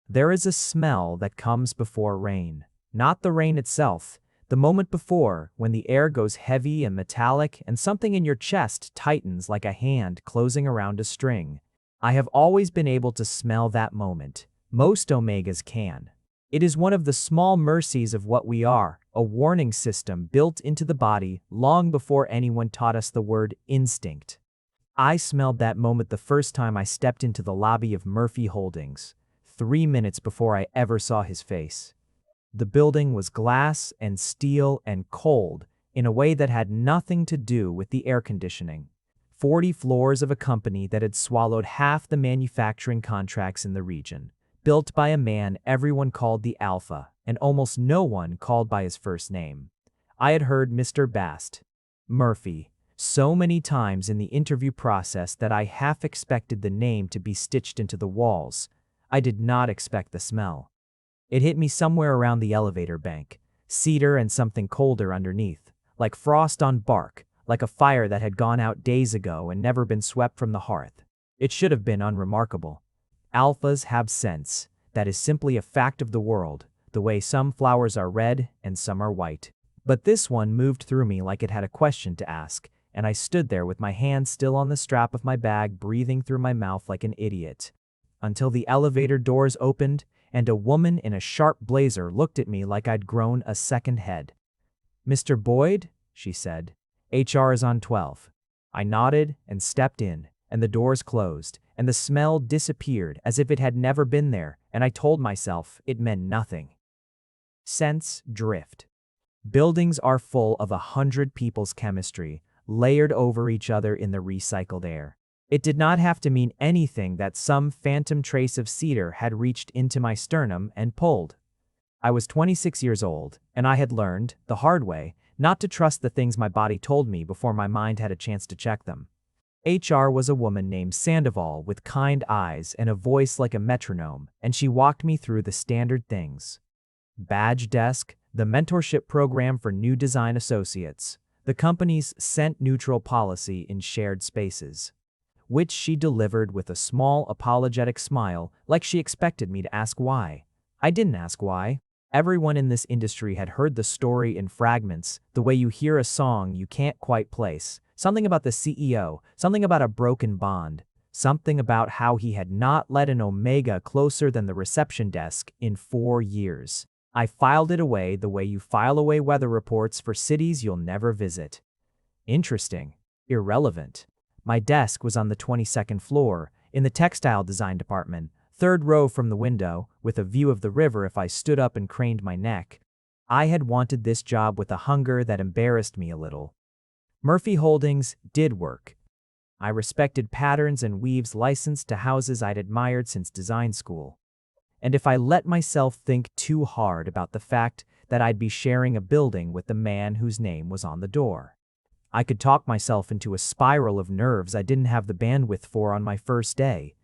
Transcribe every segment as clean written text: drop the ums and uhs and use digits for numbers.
There is a smell that comes before rain. Not the rain itself, the moment before, when the air goes heavy and metallic and something in your chest tightens like a hand closing around a string. I have always been able to smell that moment. Most omegas can. It is one of the small mercies of what we are, a warning system built into the body long before anyone taught us the word instinct. I smelled that moment the first time I stepped into the lobby of Murphy Holdings, 3 minutes before I ever saw his face. The building was glass and steel and cold in a way that had nothing to do with the air conditioning. 40 floors of a company that had swallowed half the manufacturing contracts in the region, built by a man everyone called the Alpha and almost no one called by his first name. I had heard Mr. Bast, Murphy, so many times in the interview process that I half expected the name to be stitched into the walls. I did not expect the smell. It hit me somewhere around the elevator bank, cedar and something colder underneath, like frost on bark, like a fire that had gone out days ago and never been swept from the hearth. It should have been unremarkable. Alphas have scents. That is simply a fact of the world, the way some flowers are red and some are white. But this one moved through me like it had a question to ask, and I stood there with my hand still on the strap of my bag, breathing through my mouth like an idiot. Until the elevator doors opened, and a woman in a sharp blazer looked at me like I'd grown a second head. "Mr. Boyd?" she said. "HR is on 12. I nodded and stepped in, and the doors closed, and the smell disappeared as if it had never been there, and I told myself it meant nothing. Scents drift. Buildings are full of 100 people's chemistry, layered over each other in the recycled air. It did not have to mean anything that some phantom trace of cedar had reached into my sternum and pulled. I was 26 years old, and I had learned, the hard way, not to trust the things my body told me before my mind had a chance to check them. HR was a woman named Sandoval with kind eyes and a voice like a metronome, and she walked me through the standard things. Badge desk, the mentorship program for new design associates, the company's scent-neutral policy in shared spaces, which she delivered with a small apologetic smile like she expected me to ask why. I didn't ask why. Everyone in this industry had heard the story in fragments, the way you hear a song you can't quite place. Something about the CEO, something about a broken bond, something about how he had not let an Omega closer than the reception desk in 4 years. I filed it away the way you file away weather reports for cities you'll never visit. Interesting. Irrelevant. My desk was on the 22nd floor, in the textile design department, 3rd row from the window, with a view of the river if I stood up and craned my neck. I had wanted this job with a hunger that embarrassed me a little. Murphy Holdings did work. I respected patterns and weaves licensed to houses I'd admired since design school. And if I let myself think too hard about the fact that I'd be sharing a building with the man whose name was on the door, I could talk myself into a spiral of nerves I didn't have the bandwidth for on my first day.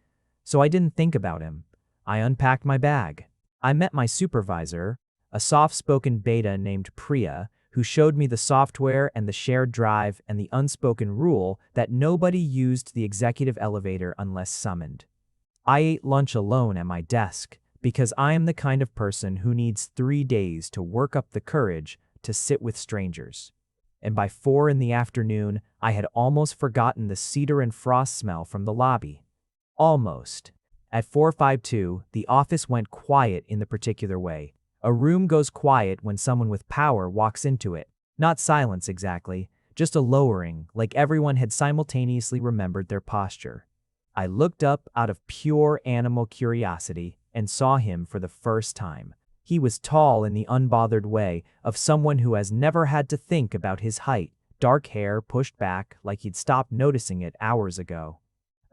So I didn't think about him. I unpacked my bag. I met my supervisor, a soft-spoken beta named Priya, who showed me the software and the shared drive and the unspoken rule that nobody used the executive elevator unless summoned. I ate lunch alone at my desk because I am the kind of person who needs 3 days to work up the courage to sit with strangers. And by 4 in the afternoon, I had almost forgotten the cedar and frost smell from the lobby. Almost. At 4:52, the office went quiet in the particular way. A room goes quiet when someone with power walks into it. Not silence exactly, just a lowering, like everyone had simultaneously remembered their posture. I looked up out of pure animal curiosity and saw him for the first time. He was tall in the unbothered way of someone who has never had to think about his height, dark hair pushed back like he'd stopped noticing it hours ago.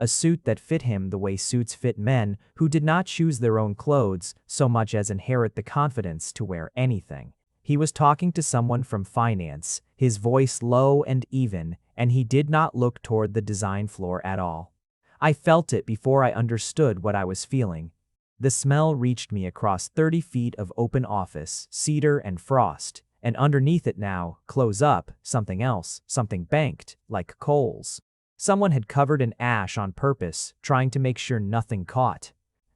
A suit that fit him the way suits fit men who did not choose their own clothes so much as inherit the confidence to wear anything. He was talking to someone from finance, his voice low and even, and he did not look toward the design floor at all. I felt it before I understood what I was feeling. The smell reached me across 30 feet of open office, cedar and frost, and underneath it now, close up, something else, something banked, like coals. Someone had covered an ash on purpose, trying to make sure nothing caught.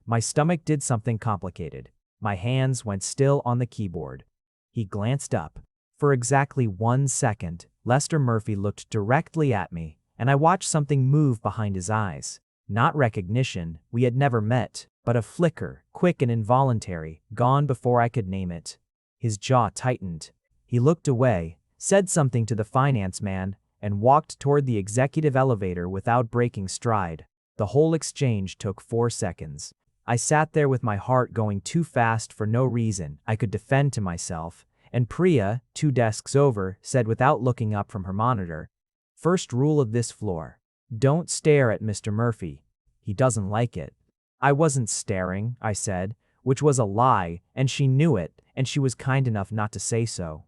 My stomach did something complicated. My hands went still on the keyboard. He glanced up. For exactly 1 second, Lester Murphy looked directly at me, and I watched something move behind his eyes. Not recognition, we had never met, but a flicker, quick and involuntary, gone before I could name it. His jaw tightened. He looked away, said something to the finance man, and walked toward the executive elevator without breaking stride. The whole exchange took 4 seconds. I sat there with my heart going too fast for no reason I could defend to myself, and Priya, 2 desks over, said without looking up from her monitor, "First rule of this floor. Don't stare at Mr. Murphy. He doesn't like it." I wasn't staring, I said, which was a lie, and she knew it, and she was kind enough not to say so.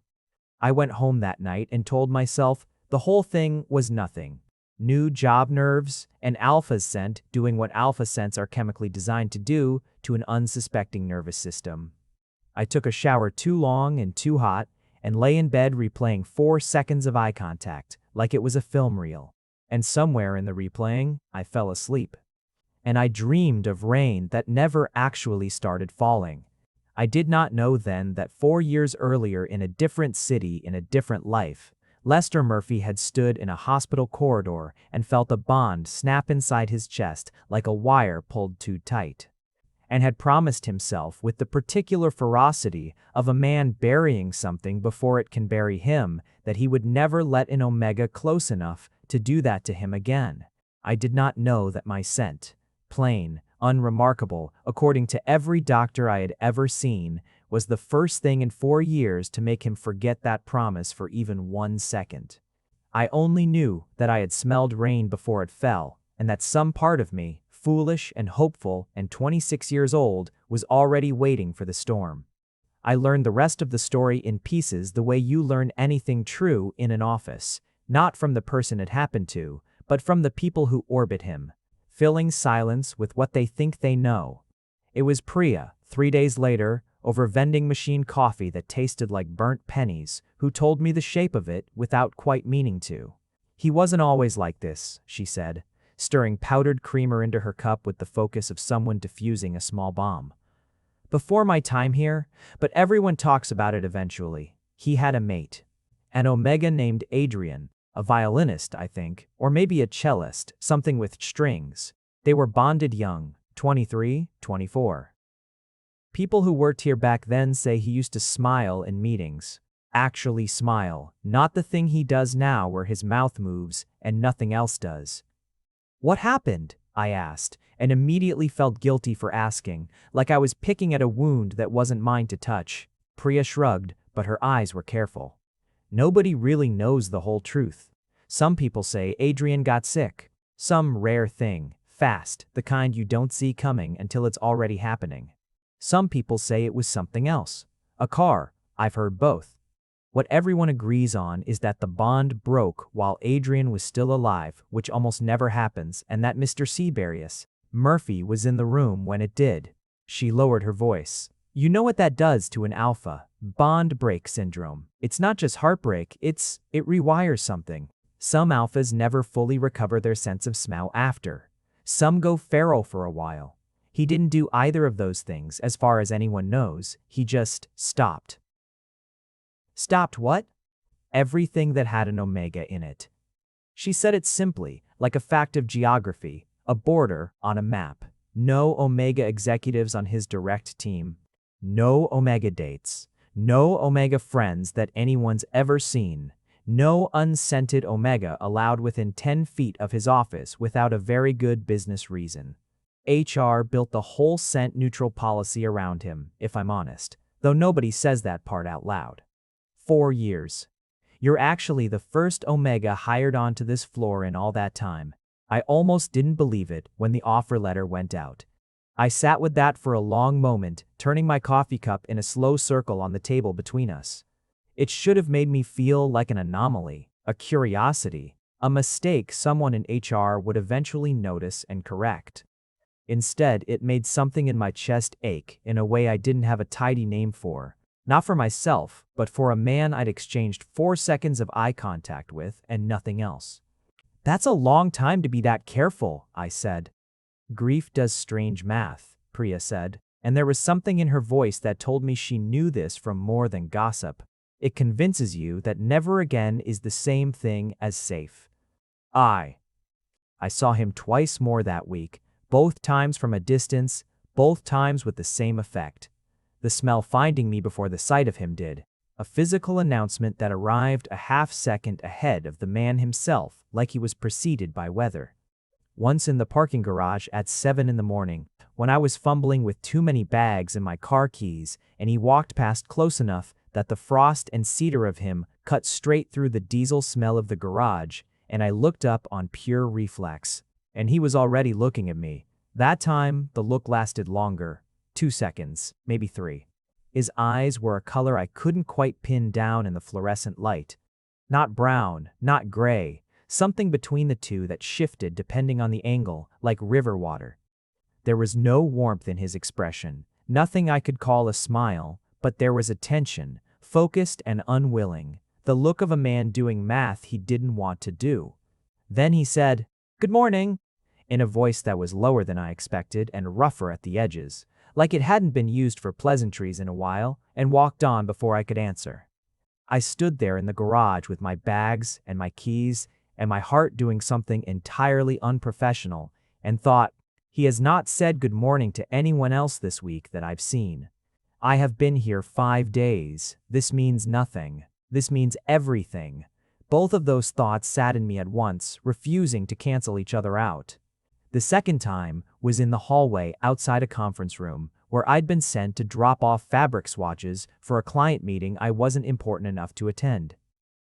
I went home that night and told myself the whole thing was nothing. New job nerves, and alpha scent doing what alpha scents are chemically designed to do to an unsuspecting nervous system. I took a shower too long and too hot, and lay in bed replaying 4 seconds of eye contact, like it was a film reel. And somewhere in the replaying, I fell asleep. And I dreamed of rain that never actually started falling. I did not know then that 4 years earlier in a different city in a different life, Lester Murphy had stood in a hospital corridor and felt a bond snap inside his chest like a wire pulled too tight, and had promised himself with the particular ferocity of a man burying something before it can bury him that he would never let an omega close enough to do that to him again. I did not know that my scent, plain, unremarkable, according to every doctor I had ever seen, was the first thing in 4 years to make him forget that promise for even 1 second. I only knew that I had smelled rain before it fell, and that some part of me, foolish and hopeful and 26 years old, was already waiting for the storm. I learned the rest of the story in pieces the way you learn anything true in an office, not from the person it happened to, but from the people who orbit him, filling silence with what they think they know. It was Priya, 3 days later, over vending machine coffee that tasted like burnt pennies, who told me the shape of it without quite meaning to. "He wasn't always like this," she said, stirring powdered creamer into her cup with the focus of someone diffusing a small bomb. "Before my time here, but everyone talks about it eventually. He had a mate. An omega named Adrian, a violinist, I think, or maybe a cellist, something with strings. They were bonded young, 23, 24. People who worked here back then say he used to smile in meetings. Actually smile, not the thing he does now where his mouth moves and nothing else does." "What happened?" I asked, and immediately felt guilty for asking, like I was picking at a wound that wasn't mine to touch. Priya shrugged, but her eyes were careful. "Nobody really knows the whole truth. Some people say Adrian got sick. Some rare thing, fast, the kind you don't see coming until it's already happening. Some people say it was something else. A car. I've heard both. What everyone agrees on is that the bond broke while Adrian was still alive, which almost never happens, and that Mr. Seabarius, Murphy, was in the room when it did." She lowered her voice. "You know what that does to an alpha? Bond break syndrome. It's not just heartbreak, it rewires something. Some alphas never fully recover their sense of smell after. Some go feral for a while. He didn't do either of those things as far as anyone knows, he just stopped." "Stopped what?" "Everything that had an omega in it." She said it simply, like a fact of geography, a border on a map. No omega executives on his direct team. No omega dates. No omega friends that anyone's ever seen. No unscented omega allowed within 10 feet of his office without a very good business reason. HR built the whole scent-neutral policy around him, if I'm honest, though nobody says that part out loud. 4 years. You're actually the first omega hired onto this floor in all that time. I almost didn't believe it when the offer letter went out. I sat with that for a long moment, turning my coffee cup in a slow circle on the table between us. It should have made me feel like an anomaly, a curiosity, a mistake someone in HR would eventually notice and correct. Instead, it made something in my chest ache in a way I didn't have a tidy name for. Not for myself, but for a man I'd exchanged 4 seconds of eye contact with and nothing else. "That's a long time to be that careful," I said. "Grief does strange math," Priya said, and there was something in her voice that told me she knew this from more than gossip. It convinces you that never again is the same thing as safe. I saw him twice more that week, both times from a distance, both times with the same effect. The smell finding me before the sight of him did. A physical announcement that arrived a half-second ahead of the man himself, like he was preceded by weather. Once in the parking garage at 7 in the morning, when I was fumbling with too many bags and my car keys, and he walked past close enough that the frost and cedar of him cut straight through the diesel smell of the garage, and I looked up on pure reflex. And he was already looking at me. That time, the look lasted longer. 2 seconds, maybe 3. His eyes were a color I couldn't quite pin down in the fluorescent light. Not brown, not gray, something between the two that shifted depending on the angle, like river water. There was no warmth in his expression, nothing I could call a smile, but there was a tension, focused and unwilling, the look of a man doing math he didn't want to do. Then he said, "Good morning," in a voice that was lower than I expected and rougher at the edges, like it hadn't been used for pleasantries in a while, and walked on before I could answer. I stood there in the garage with my bags and my keys and my heart doing something entirely unprofessional, and thought, he has not said good morning to anyone else this week that I've seen. I have been here 5 days. This means nothing. This means everything. Both of those thoughts sat in me at once, refusing to cancel each other out. The second time was in the hallway outside a conference room, where I'd been sent to drop off fabric swatches for a client meeting I wasn't important enough to attend.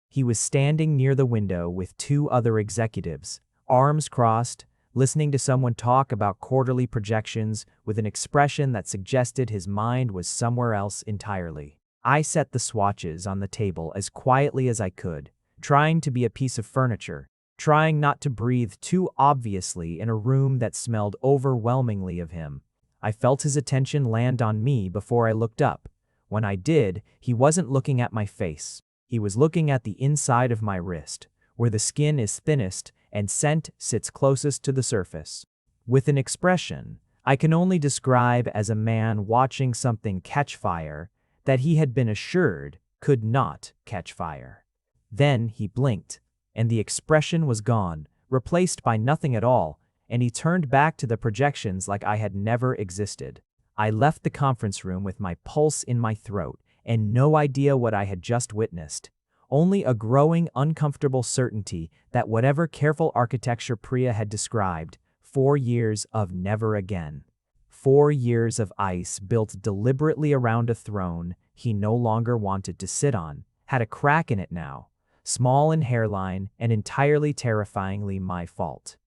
He was standing near the window with 2 other executives, arms crossed, listening to someone talk about quarterly projections with an expression that suggested his mind was somewhere else entirely. I set the swatches on the table as quietly as I could, trying to be a piece of furniture, trying not to breathe too obviously in a room that smelled overwhelmingly of him. I felt his attention land on me before I looked up. When I did, he wasn't looking at my face. He was looking at the inside of my wrist, where the skin is thinnest and scent sits closest to the surface. With an expression I can only describe as a man watching something catch fire that he had been assured could not catch fire. Then he blinked, and the expression was gone, replaced by nothing at all, and he turned back to the projections like I had never existed. I left the conference room with my pulse in my throat and no idea what I had just witnessed. Only a growing, uncomfortable certainty that whatever careful architecture Priya had described, 4 years of never again. 4 years of ice built deliberately around a throne he no longer wanted to sit on, had a crack in it now, small in hairline and entirely terrifyingly my fault.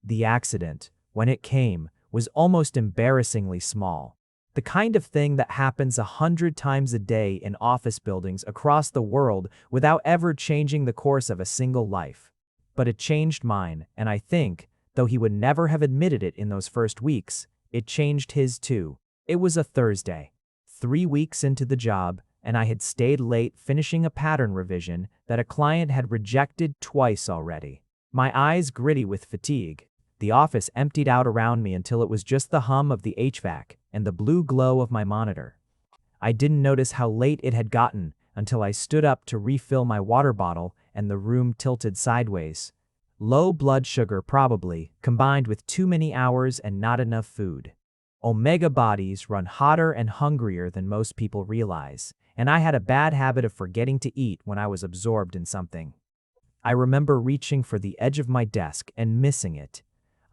The accident, when it came, was almost embarrassingly small. The kind of thing that happens 100 times a day in office buildings across the world without ever changing the course of a single life. But it changed mine, and I think, though he would never have admitted it in those first weeks, it changed his too. It was a Thursday, 3 weeks into the job, and I had stayed late finishing a pattern revision that a client had rejected twice already. My eyes gritty with fatigue. The office emptied out around me until it was just the hum of the HVAC and the blue glow of my monitor. I didn't notice how late it had gotten until I stood up to refill my water bottle and the room tilted sideways. Low blood sugar probably, combined with too many hours and not enough food. Omega bodies run hotter and hungrier than most people realize, and I had a bad habit of forgetting to eat when I was absorbed in something. I remember reaching for the edge of my desk and missing it.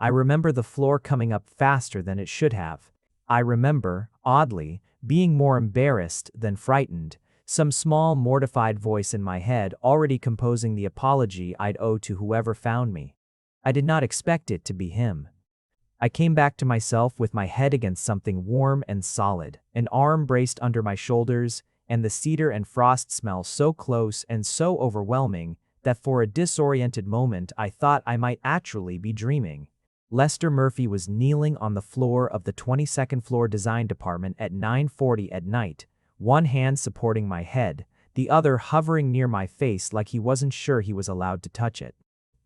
I remember the floor coming up faster than it should have. I remember, oddly, being more embarrassed than frightened, some small mortified voice in my head already composing the apology I'd owe to whoever found me. I did not expect it to be him. I came back to myself with my head against something warm and solid, an arm braced under my shoulders, and the cedar and frost smell so close and so overwhelming that for a disoriented moment I thought I might actually be dreaming. Lester Murphy was kneeling on the floor of the 22nd floor design department at 9:40 at night, one hand supporting my head, the other hovering near my face like he wasn't sure he was allowed to touch it.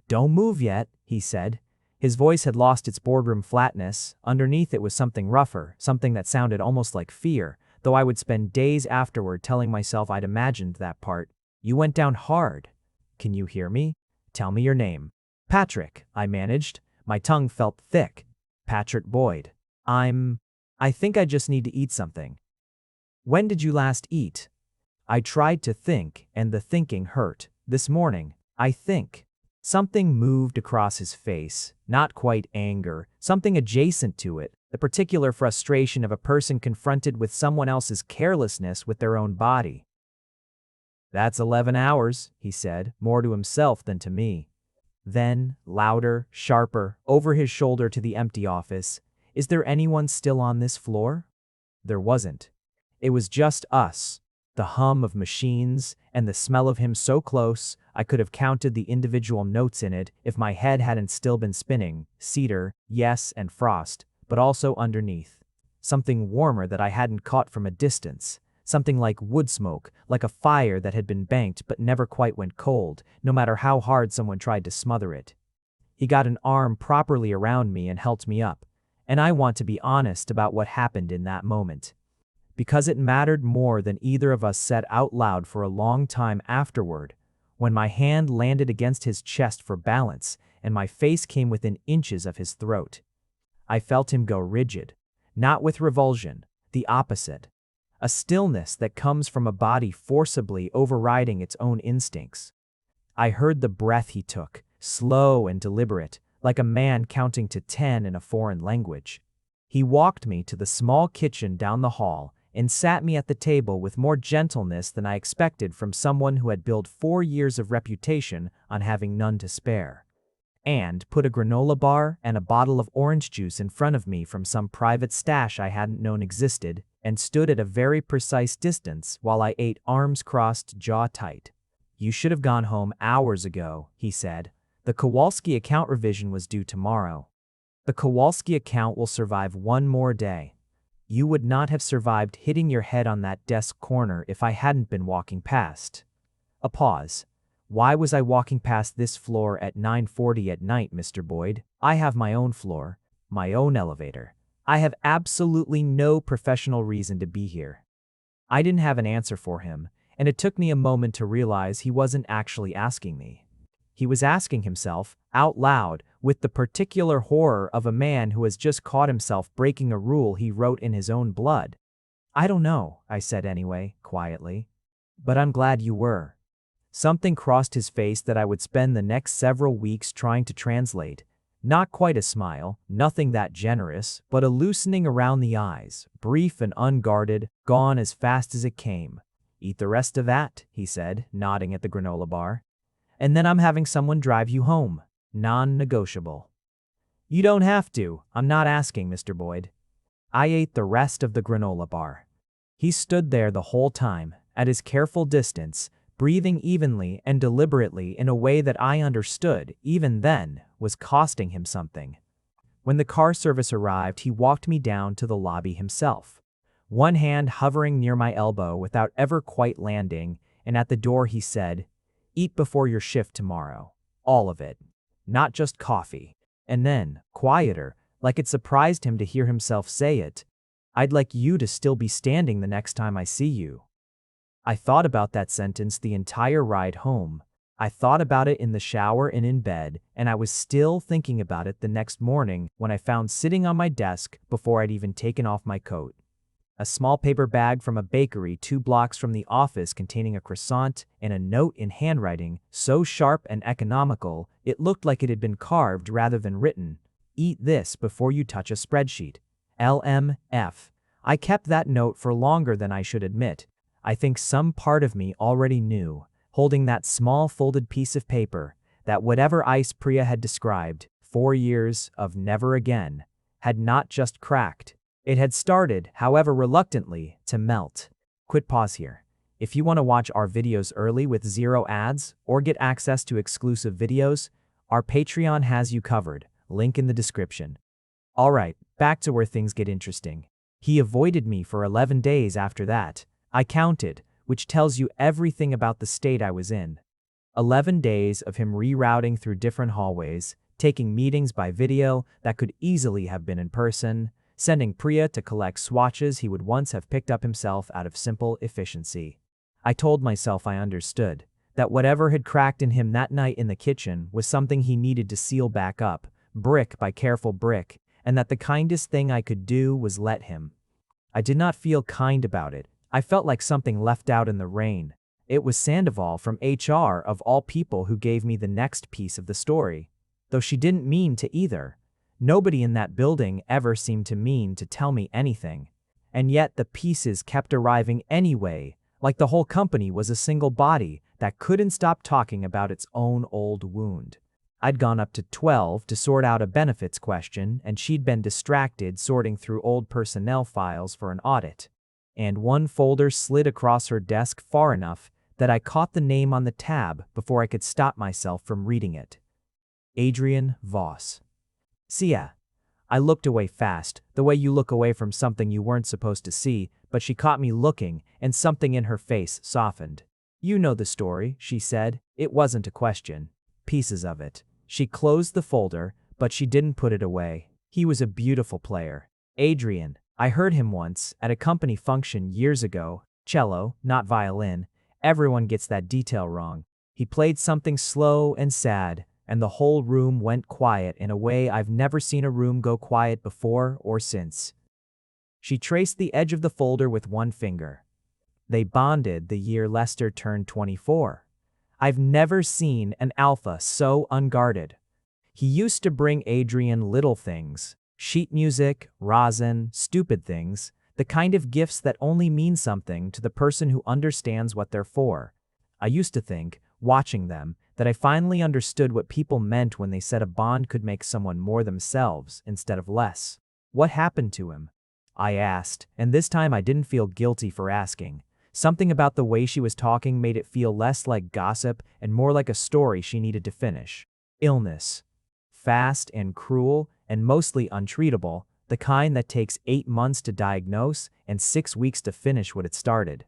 "Don't move yet," he said. His voice had lost its boardroom flatness. Underneath it was something rougher, something that sounded almost like fear, though I would spend days afterward telling myself I'd imagined that part. You went down hard. Can you hear me? Tell me your name. Patrick, I managed. My tongue felt thick. Patrick Boyd. I think I just need to eat something. When did you last eat? I tried to think, and the thinking hurt. This morning, I think. Something moved across his face, not quite anger, something adjacent to it, the particular frustration of a person confronted with someone else's carelessness with their own body. That's 11 hours, he said, more to himself than to me. Then, louder, sharper, over his shoulder to the empty office, is there anyone still on this floor? There wasn't. It was just us. The hum of machines and the smell of him so close, I could have counted the individual notes in it if my head hadn't still been spinning. Cedar, yes, and frost, but also underneath. Something warmer that I hadn't caught from a distance. Something like wood smoke, like a fire that had been banked but never quite went cold, no matter how hard someone tried to smother it. He got an arm properly around me and helped me up, and I want to be honest about what happened in that moment. Because it mattered more than either of us said out loud for a long time afterward, when my hand landed against his chest for balance and my face came within inches of his throat. I felt him go rigid, not with revulsion, the opposite. A stillness that comes from a body forcibly overriding its own instincts. I heard the breath he took, slow and deliberate, like a man counting to 10 in a foreign language. He walked me to the small kitchen down the hall and sat me at the table with more gentleness than I expected from someone who had built 4 years of reputation on having none to spare, and put a granola bar and a bottle of orange juice in front of me from some private stash I hadn't known existed, and stood at a very precise distance while I ate, arms crossed, jaw tight. You should have gone home hours ago, he said. The Kowalski account revision was due tomorrow. The Kowalski account will survive one more day. You would not have survived hitting your head on that desk corner if I hadn't been walking past. A pause. Why was I walking past this floor at 9:40 at night, Mr. Boyd? I have my own floor, my own elevator. I have absolutely no professional reason to be here. I didn't have an answer for him, and it took me a moment to realize he wasn't actually asking me. He was asking himself, out loud, with the particular horror of a man who has just caught himself breaking a rule he wrote in his own blood. I don't know, I said anyway, quietly. But I'm glad you were. Something crossed his face that I would spend the next several weeks trying to translate. Not quite a smile, nothing that generous, but a loosening around the eyes, brief and unguarded, gone as fast as it came. Eat the rest of that, he said, nodding at the granola bar. And then I'm having someone drive you home. Non-negotiable. You don't have to. I'm not asking, Mr. Boyd. I ate the rest of the granola bar. He stood there the whole time, at his careful distance, breathing evenly and deliberately in a way that I understood, even then, was costing him something. When the car service arrived, he walked me down to the lobby himself, one hand hovering near my elbow without ever quite landing, and at the door he said, "Eat before your shift tomorrow. All of it. Not just coffee." And then, quieter, like it surprised him to hear himself say it, "I'd like you to still be standing the next time I see you." I thought about that sentence the entire ride home. I thought about it in the shower and in bed, and I was still thinking about it the next morning when I found sitting on my desk before I'd even taken off my coat. A small paper bag from a bakery 2 blocks from the office containing a croissant and a note in handwriting so sharp and economical it looked like it had been carved rather than written. Eat this before you touch a spreadsheet. LMF. I kept that note for longer than I should admit. I think some part of me already knew, holding that small folded piece of paper, that whatever ice Priya had described, 4 years of never again, had not just cracked. It had started, however reluctantly, to melt. Quick pause here. If you want to watch our videos early with 0 ads or get access to exclusive videos, our Patreon has you covered. Link in the description. Alright, back to where things get interesting. He avoided me for 11 days after that. I counted, which tells you everything about the state I was in. 11 days of him rerouting through different hallways, taking meetings by video that could easily have been in person, sending Priya to collect swatches he would once have picked up himself out of simple efficiency. I told myself I understood, that whatever had cracked in him that night in the kitchen was something he needed to seal back up, brick by careful brick, and that the kindest thing I could do was let him. I did not feel kind about it. I felt like something left out in the rain. It was Sandoval from HR of all people who gave me the next piece of the story. Though she didn't mean to either. Nobody in that building ever seemed to mean to tell me anything. And yet the pieces kept arriving anyway, like the whole company was a single body that couldn't stop talking about its own old wound. I'd gone up to 12 to sort out a benefits question, and she'd been distracted sorting through old personnel files for an audit. And one folder slid across her desk far enough that I caught the name on the tab before I could stop myself from reading it. Adrian Voss. See ya. I looked away fast, the way you look away from something you weren't supposed to see, but she caught me looking, and something in her face softened. You know the story, she said. It wasn't a question. Pieces of it. She closed the folder, but she didn't put it away. He was a beautiful player. Adrian. I heard him once, at a company function years ago. Cello, not violin. Everyone gets that detail wrong. He played something slow and sad, and the whole room went quiet in a way I've never seen a room go quiet before or since. She traced the edge of the folder with one finger. They bonded the year Lester turned 24. I've never seen an alpha so unguarded. He used to bring Adrian little things, sheet music, rosin, stupid things, the kind of gifts that only mean something to the person who understands what they're for. I used to think, watching them, that I finally understood what people meant when they said a bond could make someone more themselves instead of less. What happened to him? I asked, and this time I didn't feel guilty for asking. Something about the way she was talking made it feel less like gossip and more like a story she needed to finish. Illness. Fast and cruel and mostly untreatable, the kind that takes 8 months to diagnose and 6 weeks to finish what it started.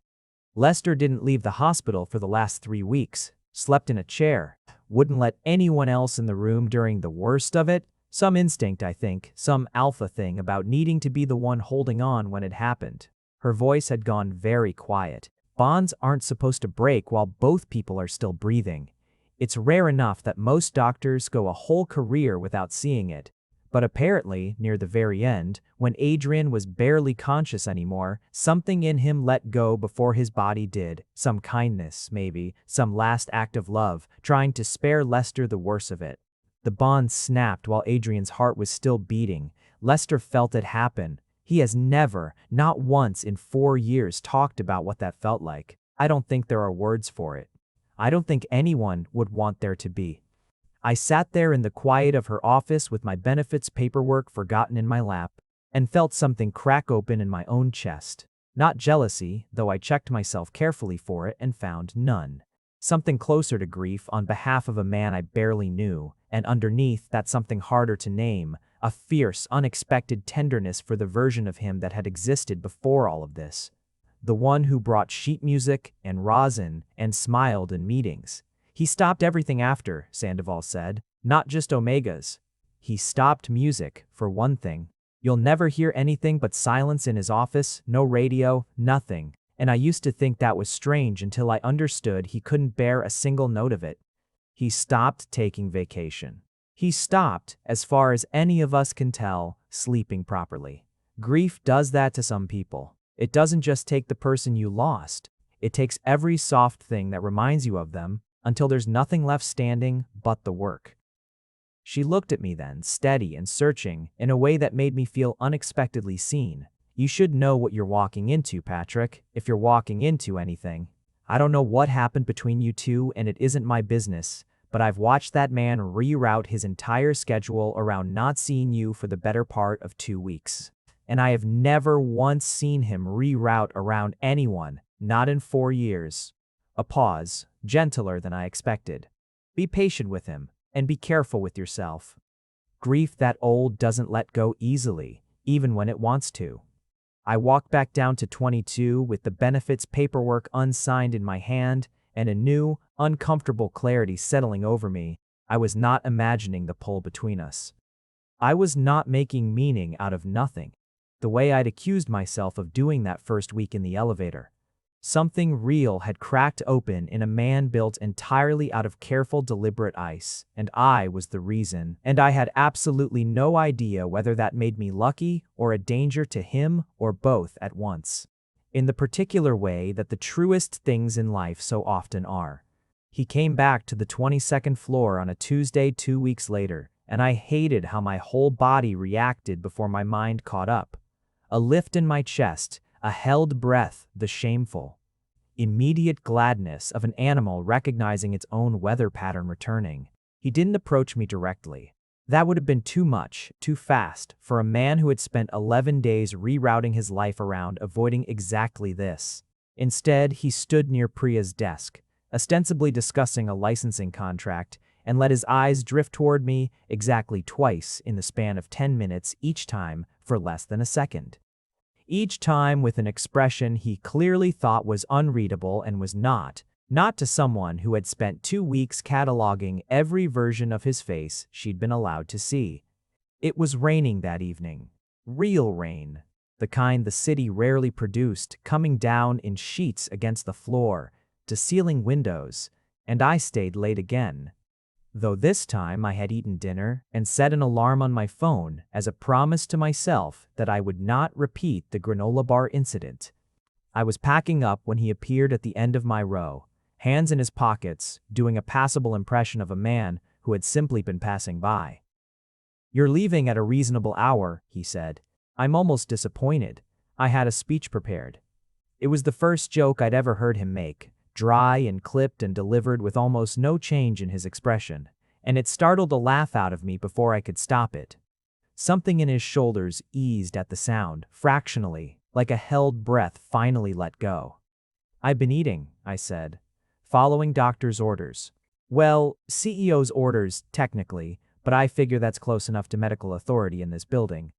Lester didn't leave the hospital for the last 3 weeks, slept in a chair, wouldn't let anyone else in the room during the worst of it. Some instinct, I think, some alpha thing about needing to be the one holding on when it happened. Her voice had gone very quiet. Bonds aren't supposed to break while both people are still breathing. It's rare enough that most doctors go a whole career without seeing it. But apparently, near the very end, when Adrian was barely conscious anymore, something in him let go before his body did. Some kindness, maybe, some last act of love, trying to spare Lester the worst of it. The bond snapped while Adrian's heart was still beating. Lester felt it happen. He has never, not once in 4 years, talked about what that felt like. I don't think there are words for it. I don't think anyone would want there to be. I sat there in the quiet of her office with my benefits paperwork forgotten in my lap, and felt something crack open in my own chest. Not jealousy, though I checked myself carefully for it and found none. Something closer to grief on behalf of a man I barely knew, and underneath that something harder to name, a fierce, unexpected tenderness for the version of him that had existed before all of this. The one who brought sheet music and rosin and smiled in meetings. He stopped everything after, Sandoval said, not just Omegas. He stopped music, for one thing. You'll never hear anything but silence in his office, no radio, nothing. And I used to think that was strange until I understood he couldn't bear a single note of it. He stopped taking vacation. He stopped, as far as any of us can tell, sleeping properly. Grief does that to some people. It doesn't just take the person you lost. It takes every soft thing that reminds you of them, until there's nothing left standing but the work. She looked at me then, steady and searching, in a way that made me feel unexpectedly seen. You should know what you're walking into, Patrick, if you're walking into anything. I don't know what happened between you two, and it isn't my business, but I've watched that man reroute his entire schedule around not seeing you for the better part of 2 weeks. And I have never once seen him reroute around anyone, not in 4 years. A pause, gentler than I expected. Be patient with him, and be careful with yourself. Grief that old doesn't let go easily, even when it wants to. I walked back down to 22 with the benefits paperwork unsigned in my hand and a new, uncomfortable clarity settling over me. I was not imagining the pull between us. I was not making meaning out of nothing, the way I'd accused myself of doing that first week in the elevator. Something real had cracked open in a man built entirely out of careful, deliberate ice, and I was the reason, and I had absolutely no idea whether that made me lucky or a danger to him or both at once. In the particular way that the truest things in life so often are. He came back to the 22nd floor on a Tuesday 2 weeks later, and I hated how my whole body reacted before my mind caught up. A lift in my chest, a held breath, the shameful, immediate gladness of an animal recognizing its own weather pattern returning. He didn't approach me directly. That would have been too much, too fast, for a man who had spent 11 days rerouting his life around avoiding exactly this. Instead, he stood near Priya's desk, ostensibly discussing a licensing contract, and let his eyes drift toward me exactly twice in the span of 10 minutes each time for less than a second. Each time with an expression he clearly thought was unreadable and was not to someone who had spent 2 weeks cataloging every version of his face she'd been allowed to see. It was raining that evening. Real rain. The kind the city rarely produced, coming down in sheets against the floor, to ceiling windows, and I stayed late again. Though this time I had eaten dinner and set an alarm on my phone as a promise to myself that I would not repeat the granola bar incident. I was packing up when he appeared at the end of my row, hands in his pockets, doing a passable impression of a man who had simply been passing by. "You're leaving at a reasonable hour," he said. I'm almost disappointed. I had a speech prepared. It was the first joke I'd ever heard him make, dry and clipped and delivered with almost no change in his expression, and it startled a laugh out of me before I could stop it. Something in his shoulders eased at the sound, fractionally, like a held breath finally let go. "I've been eating," I said, "following doctor's orders." "Well, CEO's orders, technically, but I figure that's close enough to medical authority in this building."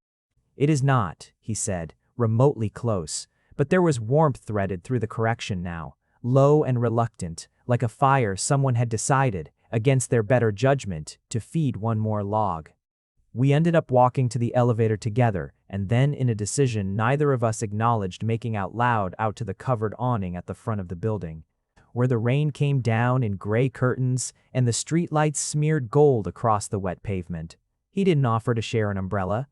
"It is not," he said, remotely close, but there was warmth threaded through the correction now. Low and reluctant, like a fire someone had decided, against their better judgment, to feed one more log. We ended up walking to the elevator together, and then in a decision neither of us acknowledged making out loud out to the covered awning at the front of the building, where the rain came down in gray curtains and the streetlights smeared gold across the wet pavement. He didn't offer to share an umbrella.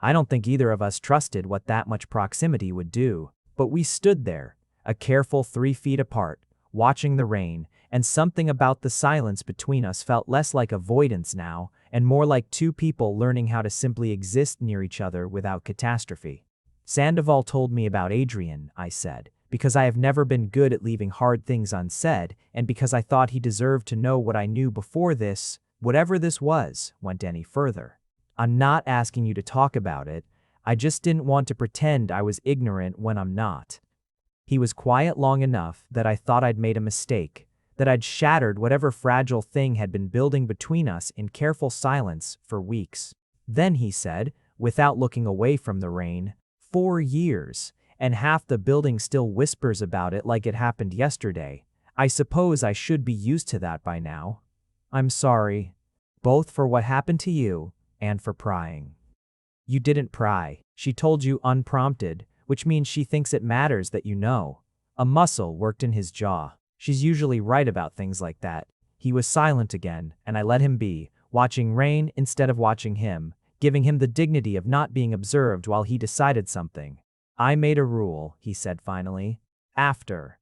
I don't think either of us trusted what that much proximity would do, but we stood there, a careful 3 feet apart, watching the rain, and something about the silence between us felt less like avoidance now, and more like two people learning how to simply exist near each other without catastrophe. "Sandoval told me about Adrian," I said, "because I have never been good at leaving hard things unsaid, and because I thought he deserved to know what I knew before this, whatever this was, went any further. I'm not asking you to talk about it, I just didn't want to pretend I was ignorant when I'm not." He was quiet long enough that I thought I'd made a mistake, that I'd shattered whatever fragile thing had been building between us in careful silence for weeks. Then he said, without looking away from the rain, 4 years, and half the building still whispers about it like it happened yesterday. I suppose I should be used to that by now. I'm sorry, both for what happened to you and for prying. You didn't pry. She told you unprompted, which means she thinks it matters that you know. A muscle worked in his jaw. She's usually right about things like that. He was silent again, and I let him be, watching rain instead of watching him, giving him the dignity of not being observed while he decided something. "I made a rule," he said finally. "After.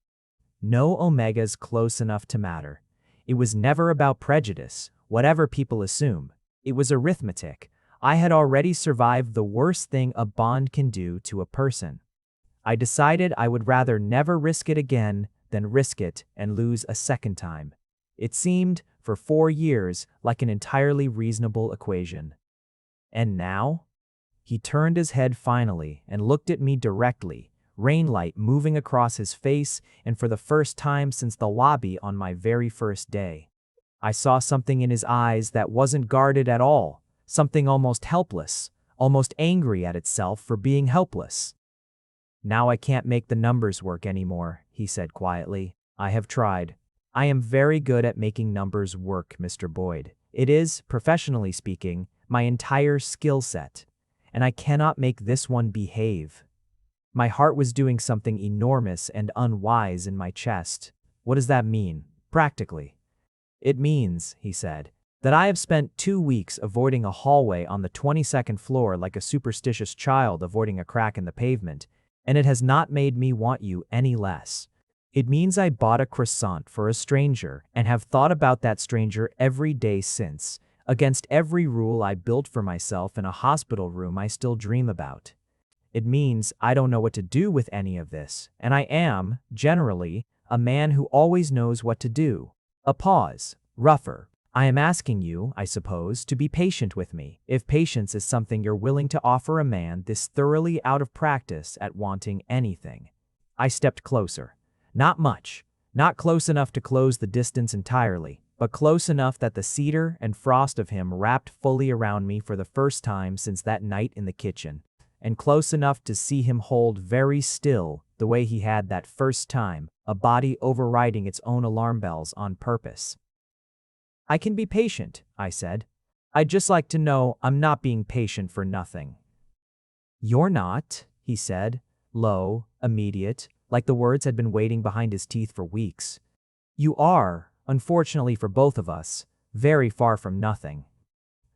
No omegas close enough to matter. It was never about prejudice, whatever people assume. It was arithmetic. I had already survived the worst thing a bond can do to a person. I decided I would rather never risk it again than risk it and lose a second time. It seemed, for 4 years, like an entirely reasonable equation. And now?" He turned his head finally and looked at me directly, rainlight moving across his face, and for the first time since the lobby on my very first day. I saw something in his eyes that wasn't guarded at all, something almost helpless, almost angry at itself for being helpless. "Now I can't make the numbers work anymore," he said quietly. "I have tried. I am very good at making numbers work, Mr. Boyd. It is, professionally speaking, my entire skill set. And I cannot make this one behave. My heart was doing something enormous and unwise in my chest. What does that mean, practically? It means, he said, that I have spent 2 weeks avoiding a hallway on the 22nd floor like a superstitious child avoiding a crack in the pavement, and it has not made me want you any less. It means I bought a croissant for a stranger and have thought about that stranger every day since, against every rule I built for myself in a hospital room I still dream about. It means I don't know what to do with any of this, and I am, generally, a man who always knows what to do. A pause. Rougher. I am asking you, I suppose, to be patient with me, if patience is something you're willing to offer a man this thoroughly out of practice at wanting anything. I stepped closer. Not much. Not close enough to close the distance entirely, but close enough that the cedar and frost of him wrapped fully around me for the first time since that night in the kitchen, and close enough to see him hold very still the way he had that first time, a body overriding its own alarm bells on purpose. I can be patient, I said. I'd just like to know I'm not being patient for nothing. You're not, he said, low, immediate, like the words had been waiting behind his teeth for weeks. You are, unfortunately for both of us, very far from nothing.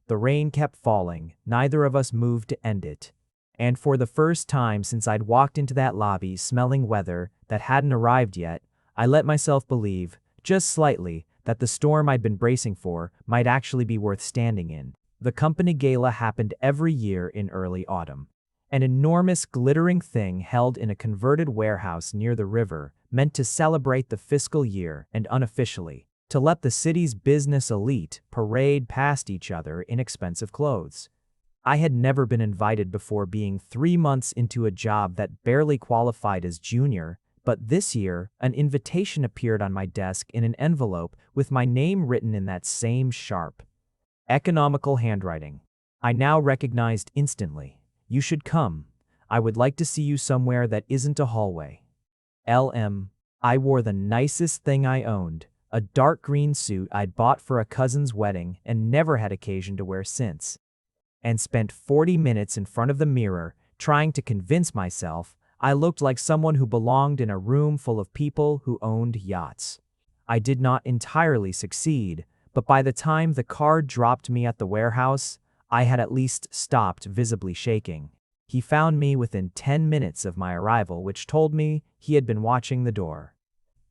The rain kept falling, neither of us moved to end it. And for the first time since I'd walked into that lobby smelling weather that hadn't arrived yet, I let myself believe, just slightly, that the storm I'd been bracing for might actually be worth standing in. The company gala happened every year in early autumn. An enormous glittering thing held in a converted warehouse near the river, meant to celebrate the fiscal year and unofficially, to let the city's business elite parade past each other in expensive clothes. I had never been invited before being 3 months into a job that barely qualified as junior, but this year, an invitation appeared on my desk in an envelope with my name written in that same sharp, economical handwriting. I now recognized instantly. You should come. I would like to see you somewhere that isn't a hallway. LM. I wore the nicest thing I owned, a dark green suit I'd bought for a cousin's wedding and never had occasion to wear since, and spent 40 minutes in front of the mirror trying to convince myself I looked like someone who belonged in a room full of people who owned yachts. I did not entirely succeed, but by the time the car dropped me at the warehouse, I had at least stopped visibly shaking. He found me within 10 minutes of my arrival, which told me he had been watching the door.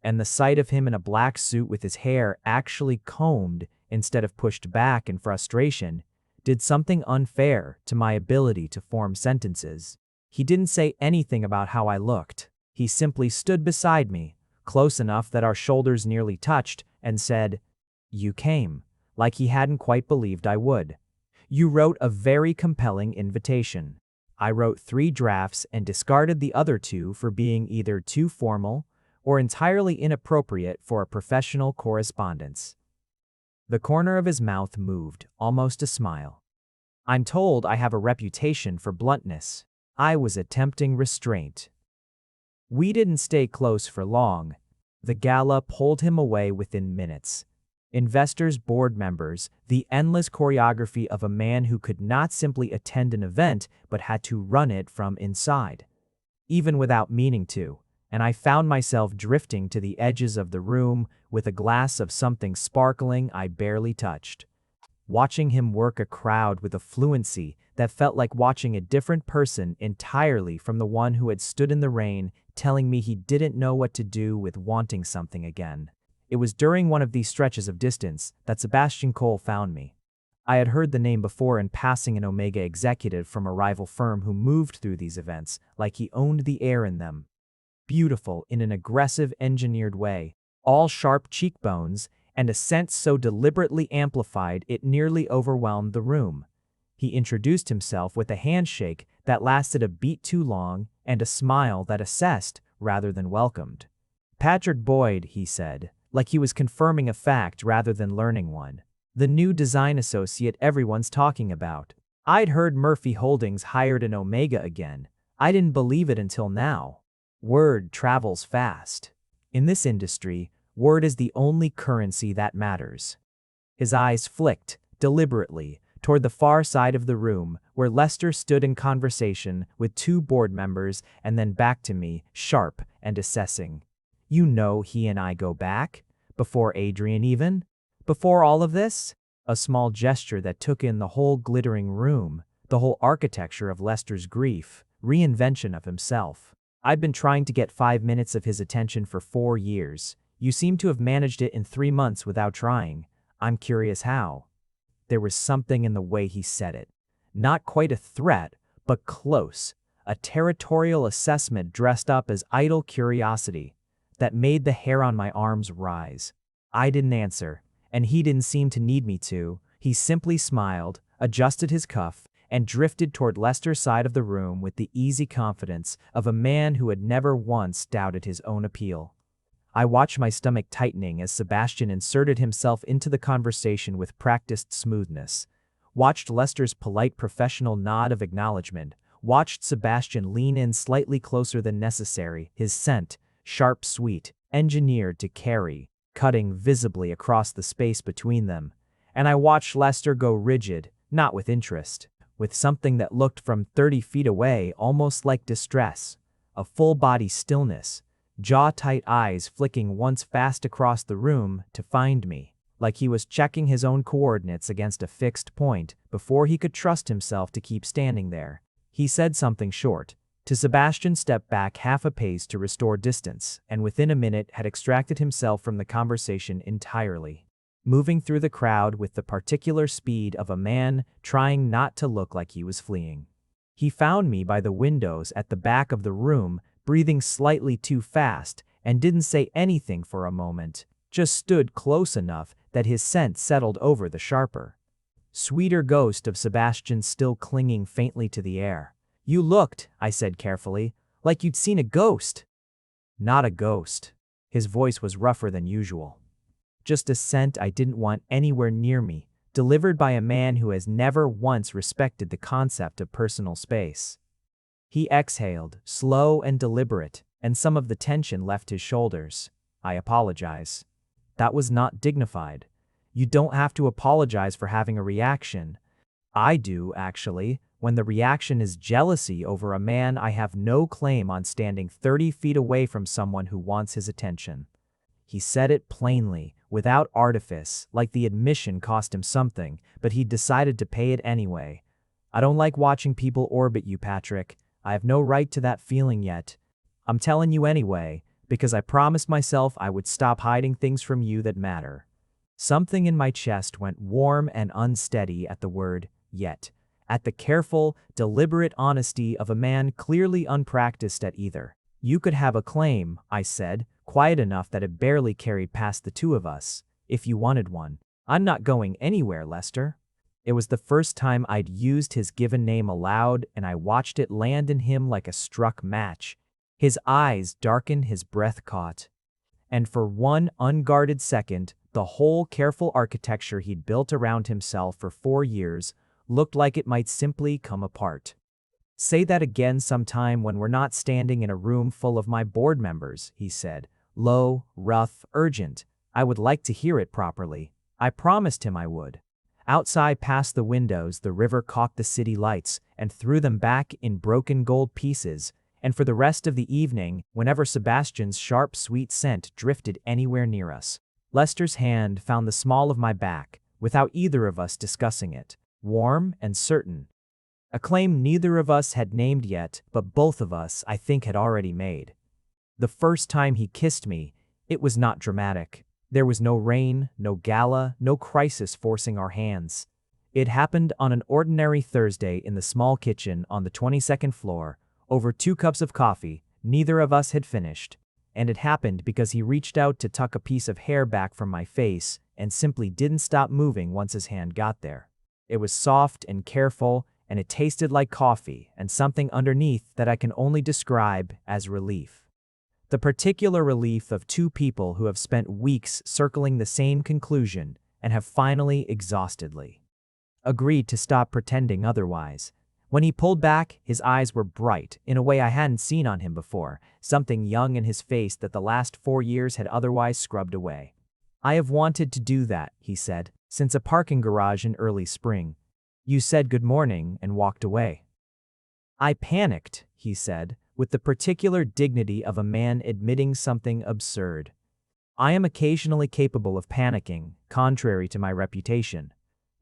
And the sight of him in a black suit with his hair actually combed instead of pushed back in frustration did something unfair to my ability to form sentences. He didn't say anything about how I looked. He simply stood beside me, close enough that our shoulders nearly touched, and said, "You came," like he hadn't quite believed I would. "You wrote a very compelling invitation." I wrote 3 drafts and discarded the other 2 for being either too formal or entirely inappropriate for a professional correspondence. The corner of his mouth moved, almost a smile. I'm told I have a reputation for bluntness. I was attempting restraint. We didn't stay close for long. The gala pulled him away within minutes. Investors, board members, the endless choreography of a man who could not simply attend an event but had to run it from inside, even without meaning to, and I found myself drifting to the edges of the room with a glass of something sparkling I barely touched, watching him work a crowd with a fluency that felt like watching a different person entirely from the one who had stood in the rain telling me he didn't know what to do with wanting something again. It was during one of these stretches of distance that Sebastian Cole found me. I had heard the name before in passing an Omega executive from a rival firm who moved through these events like he owned the air in them. Beautiful in an aggressive, engineered way, all sharp cheekbones, and a sense so deliberately amplified it nearly overwhelmed the room. He introduced himself with a handshake that lasted a beat too long and a smile that assessed rather than welcomed. "Patrick Boyd," he said, like he was confirming a fact rather than learning one. "The new design associate everyone's talking about. I'd heard Murphy Holdings hired an Omega again. I didn't believe it until now. Word travels fast. In this industry, word is the only currency that matters." His eyes flicked, deliberately, toward the far side of the room, where Lester stood in conversation with two board members, and then back to me, sharp and assessing. You know he and I go back? Before Adrian even? Before all of this? A small gesture that took in the whole glittering room, the whole architecture of Lester's grief, reinvention of himself. I'd been trying to get 5 minutes of his attention for 4 years. You seem to have managed it in 3 months without trying. I'm curious how. There was something in the way he said it. Not quite a threat, but close. A territorial assessment dressed up as idle curiosity that made the hair on my arms rise. I didn't answer, and he didn't seem to need me to. He simply smiled, adjusted his cuff, and drifted toward Lester's side of the room with the easy confidence of a man who had never once doubted his own appeal. I watched my stomach tightening as Sebastian inserted himself into the conversation with practiced smoothness. Watched Lester's polite professional nod of acknowledgement. Watched Sebastian lean in slightly closer than necessary, his scent, sharp sweet, engineered to carry, cutting visibly across the space between them. And I watched Lester go rigid, not with interest, with something that looked from 30 feet away almost like distress, a full-body stillness, jaw-tight eyes flicking once fast across the room to find me, like he was checking his own coordinates against a fixed point before he could trust himself to keep standing there. He said something short. Sebastian stepped back half a pace to restore distance, and within a minute had extracted himself from the conversation entirely, moving through the crowd with the particular speed of a man trying not to look like he was fleeing. He found me by the windows at the back of the room, breathing slightly too fast, and didn't say anything for a moment, just stood close enough that his scent settled over the sharper, sweeter ghost of Sebastian still clinging faintly to the air. You looked, I said carefully, like you'd seen a ghost. Not a ghost. His voice was rougher than usual. Just a scent I didn't want anywhere near me, delivered by a man who has never once respected the concept of personal space. He exhaled, slow and deliberate, and some of the tension left his shoulders. I apologize. That was not dignified. You don't have to apologize for having a reaction. I do, actually, when the reaction is jealousy over a man I have no claim on standing 30 feet away from someone who wants his attention. He said it plainly, without artifice, like the admission cost him something, but he decided to pay it anyway. I don't like watching people orbit you, Patrick. I have no right to that feeling yet. I'm telling you anyway, because I promised myself I would stop hiding things from you that matter. Something in my chest went warm and unsteady at the word yet, at the careful, deliberate honesty of a man clearly unpracticed at either. You could have a claim, I said, quiet enough that it barely carried past the two of us, if you wanted one. I'm not going anywhere, Lester. It was the first time I'd used his given name aloud, and I watched it land in him like a struck match. His eyes darkened, his breath caught. And for one unguarded second, the whole careful architecture he'd built around himself for 4 years looked like it might simply come apart. Say that again sometime when we're not standing in a room full of my board members, he said, low, rough, urgent. I would like to hear it properly. I promised him I would. Outside past the windows, the river caught the city lights and threw them back in broken gold pieces, and for the rest of the evening, whenever Sebastian's sharp, sweet scent drifted anywhere near us, Lester's hand found the small of my back, without either of us discussing it, warm and certain. A claim neither of us had named yet, but both of us, I think, had already made. The first time he kissed me, it was not dramatic. There was no rain, no gala, no crisis forcing our hands. It happened on an ordinary Thursday in the small kitchen on the 22nd floor, over 2 cups of coffee neither of us had finished, and it happened because he reached out to tuck a piece of hair back from my face and simply didn't stop moving once his hand got there. It was soft and careful, and it tasted like coffee and something underneath that I can only describe as relief. The particular relief of 2 people who have spent weeks circling the same conclusion and have finally exhaustedly agreed to stop pretending otherwise. When he pulled back, his eyes were bright in a way I hadn't seen on him before, something young in his face that the last 4 years had otherwise scrubbed away. I have wanted to do that, he said, since a parking garage in early spring. You said good morning and walked away. I panicked, he said, with the particular dignity of a man admitting something absurd. I am occasionally capable of panicking, contrary to my reputation.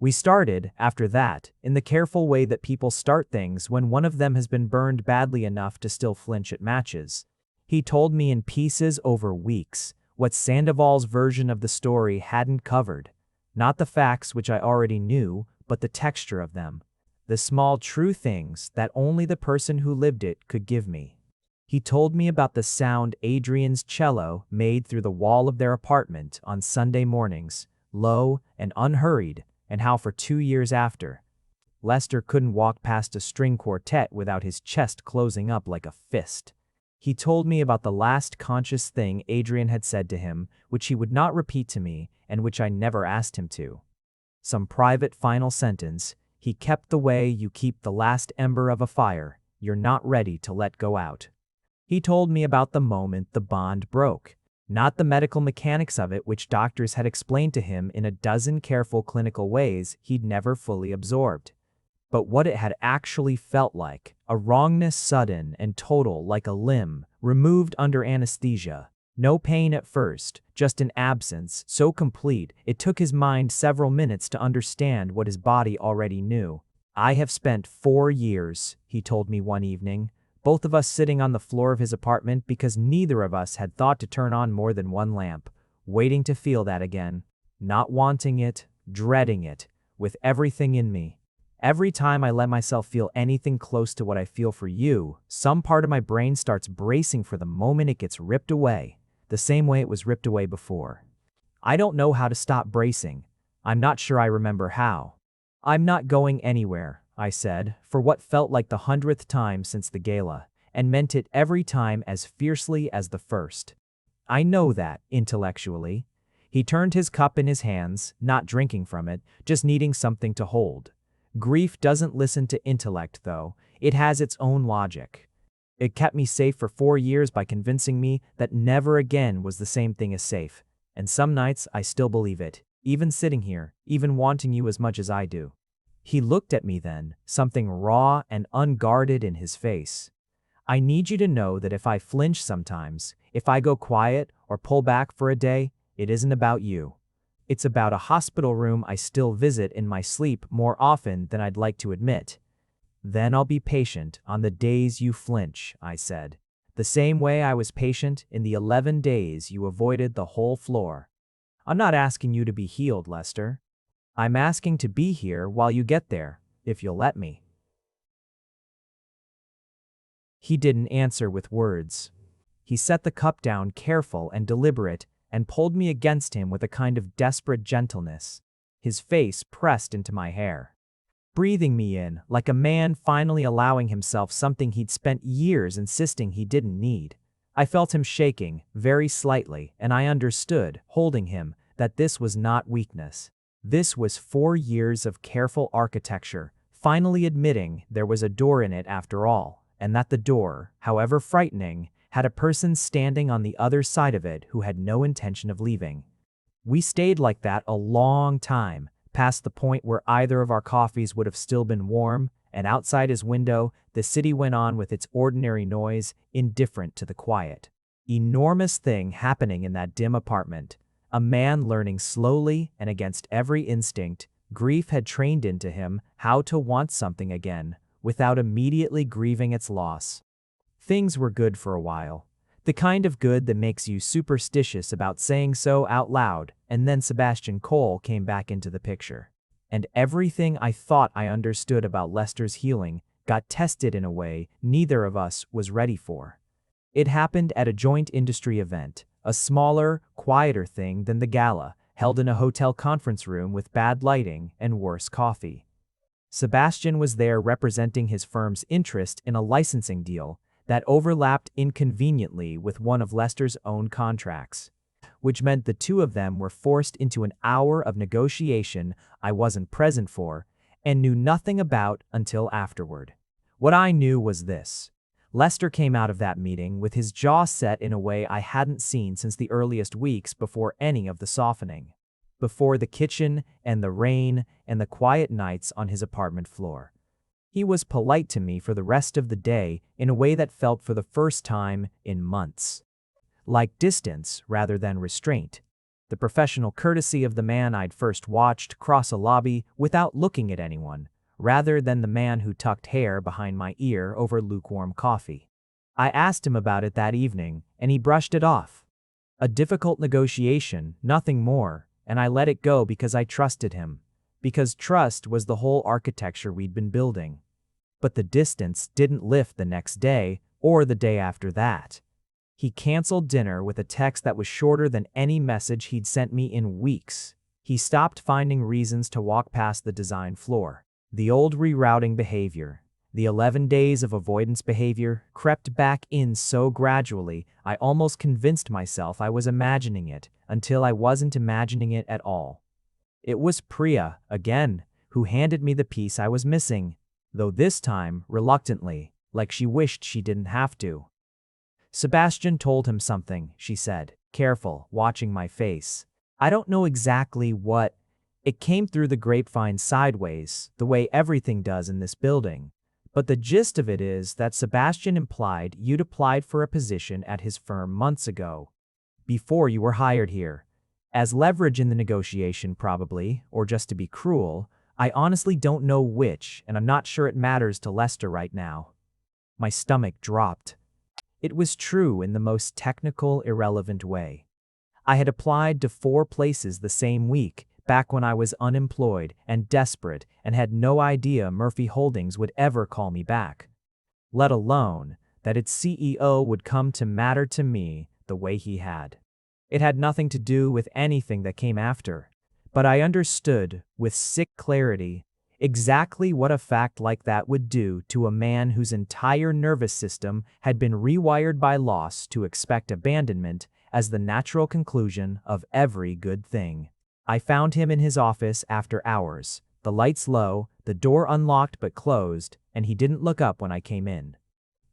We started, after that, in the careful way that people start things when one of them has been burned badly enough to still flinch at matches. He told me in pieces over weeks what Sandoval's version of the story hadn't covered. Not the facts which I already knew, but the texture of them. The small true things that only the person who lived it could give me. He told me about the sound Adrian's cello made through the wall of their apartment on Sunday mornings, low and unhurried, and how for 2 years after, Lester couldn't walk past a string quartet without his chest closing up like a fist. He told me about the last conscious thing Adrian had said to him, which he would not repeat to me and which I never asked him to. Some private final sentence, he kept the way you keep the last ember of a fire you're not ready to let go out. He told me about the moment the bond broke, not the medical mechanics of it which doctors had explained to him in a dozen careful clinical ways he'd never fully absorbed, but what it had actually felt like, a wrongness sudden and total like a limb removed under anesthesia. No pain at first, just an absence so complete it took his mind several minutes to understand what his body already knew. I have spent 4 years, he told me one evening, both of us sitting on the floor of his apartment because neither of us had thought to turn on more than one lamp, waiting to feel that again, not wanting it, dreading it, with everything in me. Every time I let myself feel anything close to what I feel for you, some part of my brain starts bracing for the moment it gets ripped away, the same way it was ripped away before. I don't know how to stop bracing. I'm not sure I remember how. I'm not going anywhere, I said, for what felt like the 100th time since the gala, and meant it every time as fiercely as the first. I know that, intellectually. He turned his cup in his hands, not drinking from it, just needing something to hold. Grief doesn't listen to intellect, though. It has its own logic. It kept me safe for 4 years by convincing me that never again was the same thing as safe. And some nights I still believe it, even sitting here, even wanting you as much as I do. He looked at me then, something raw and unguarded in his face. I need you to know that if I flinch sometimes, if I go quiet or pull back for a day, it isn't about you. It's about a hospital room I still visit in my sleep more often than I'd like to admit. Then I'll be patient on the days you flinch, I said, the same way I was patient in the 11 days you avoided the whole floor. I'm not asking you to be healed, Lester. I'm asking to be here while you get there, if you'll let me. He didn't answer with words. He set the cup down careful and deliberate and pulled me against him with a kind of desperate gentleness, his face pressed into my hair, breathing me in like a man finally allowing himself something he'd spent years insisting he didn't need. I felt him shaking, very slightly, and I understood, holding him, that this was not weakness. This was 4 years of careful architecture, finally admitting there was a door in it after all, and that the door, however frightening, had a person standing on the other side of it who had no intention of leaving. We stayed like that a long time, past the point where either of our coffees would have still been warm, and outside his window, the city went on with its ordinary noise, indifferent to the quiet. Enormous thing happening in that dim apartment. A man learning slowly and against every instinct, grief had trained into him how to want something again, without immediately grieving its loss. Things were good for a while. The kind of good that makes you superstitious about saying so out loud, and then Sebastian Cole came back into the picture. And everything I thought I understood about Lester's healing got tested in a way neither of us was ready for. It happened at a joint industry event, a smaller, quieter thing than the gala, held in a hotel conference room with bad lighting and worse coffee. Sebastian was there representing his firm's interest in a licensing deal that overlapped inconveniently with one of Lester's own contracts, which meant the two of them were forced into an hour of negotiation I wasn't present for and knew nothing about until afterward. What I knew was this. Lester came out of that meeting with his jaw set in a way I hadn't seen since the earliest weeks before any of the softening. Before the kitchen and the rain and the quiet nights on his apartment floor. He was polite to me for the rest of the day in a way that felt for the first time in months. Like distance rather than restraint. The professional courtesy of the man I'd first watched cross a lobby without looking at anyone, rather than the man who tucked hair behind my ear over lukewarm coffee. I asked him about it that evening, and he brushed it off. A difficult negotiation, nothing more, and I let it go because I trusted him. Because trust was the whole architecture we'd been building. But the distance didn't lift the next day or the day after that. He canceled dinner with a text that was shorter than any message he'd sent me in weeks. He stopped finding reasons to walk past the design floor. The old rerouting behavior, the 11 days of avoidance behavior, crept back in so gradually I almost convinced myself I was imagining it until I wasn't imagining it at all. It was Priya, again, who handed me the piece I was missing, though this time reluctantly, like she wished she didn't have to. Sebastian told him something, she said, careful, watching my face. I don't know exactly what. It came through the grapevine sideways, the way everything does in this building. But the gist of it is that Sebastian implied you'd applied for a position at his firm months ago, before you were hired here. As leverage in the negotiation probably, or just to be cruel, I honestly don't know which, and I'm not sure it matters to Lester right now. My stomach dropped. It was true in the most technical, irrelevant way. I had applied to 4 places the same week, back when I was unemployed and desperate and had no idea Murphy Holdings would ever call me back. Let alone that its CEO would come to matter to me the way he had. It had nothing to do with anything that came after, but I understood, with sick clarity, exactly what a fact like that would do to a man whose entire nervous system had been rewired by loss to expect abandonment as the natural conclusion of every good thing. I found him in his office after hours, the lights low, the door unlocked but closed, and he didn't look up when I came in.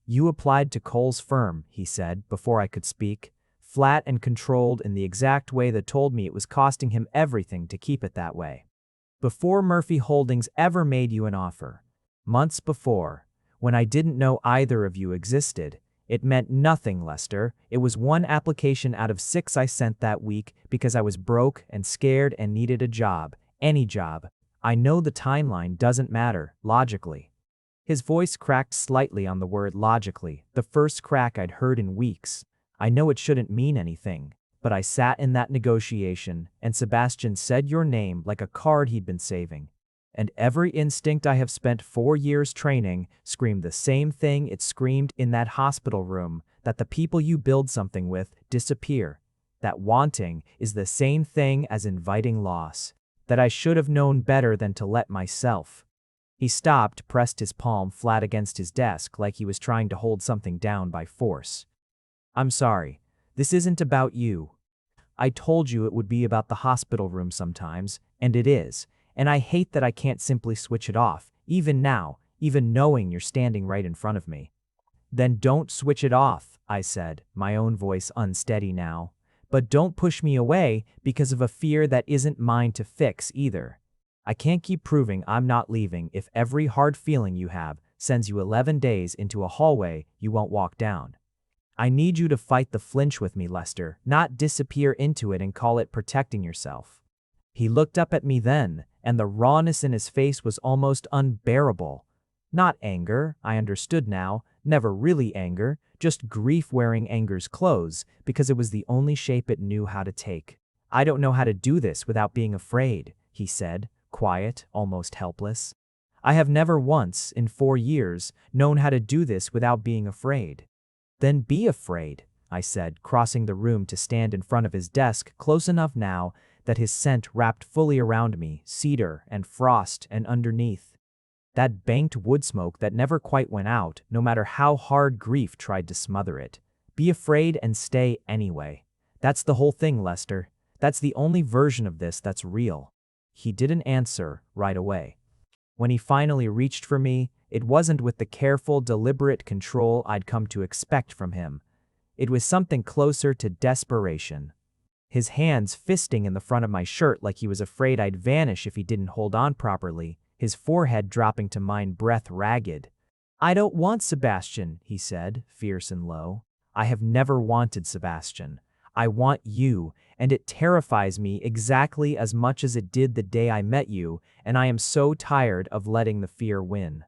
"You applied to Cole's firm," he said before I could speak, flat and controlled in the exact way that told me it was costing him everything to keep it that way. "Before Murphy Holdings ever made you an offer. Months before, when I didn't know either of you existed. It meant nothing, Lester. It was 1 application out of 6 I sent that week because I was broke and scared and needed a job, any job. I know the timeline doesn't matter, logically." His voice cracked slightly on the word logically, the first crack I'd heard in weeks. I know it shouldn't mean anything, but I sat in that negotiation, and Sebastian said your name like a card he'd been saving. And every instinct I have spent 4 years training screamed the same thing it screamed in that hospital room, that the people you build something with disappear. That wanting is the same thing as inviting loss. That I should have known better than to let myself. He stopped, pressed his palm flat against his desk like he was trying to hold something down by force. "I'm sorry. This isn't about you. I told you it would be about the hospital room sometimes, and it is. And I hate that I can't simply switch it off, even now, even knowing you're standing right in front of me." "Then don't switch it off," I said, my own voice unsteady now. "But don't push me away because of a fear that isn't mine to fix either. I can't keep proving I'm not leaving if every hard feeling you have sends you 11 days into a hallway you won't walk down. I need you to fight the flinch with me, Lester, not disappear into it and call it protecting yourself." He looked up at me then, and the rawness in his face was almost unbearable. Not anger, I understood now, never really anger, just grief wearing anger's clothes, because it was the only shape it knew how to take. "I don't know how to do this without being afraid," he said, quiet, almost helpless. "I have never once, in 4 years, known how to do this without being afraid." "Then be afraid," I said, crossing the room to stand in front of his desk, close enough now that his scent wrapped fully around me, cedar and frost and underneath. That banked wood smoke that never quite went out, no matter how hard grief tried to smother it. Be afraid and stay anyway. That's the whole thing, Lester. That's the only version of this that's real. He didn't answer right away. When he finally reached for me, it wasn't with the careful, deliberate control I'd come to expect from him. It was something closer to desperation. His hands fisting in the front of my shirt like he was afraid I'd vanish if he didn't hold on properly, his forehead dropping to mine, breath ragged. "I don't want Sebastian," he said, fierce and low. "I have never wanted Sebastian. I want you, and it terrifies me exactly as much as it did the day I met you, and I am so tired of letting the fear win."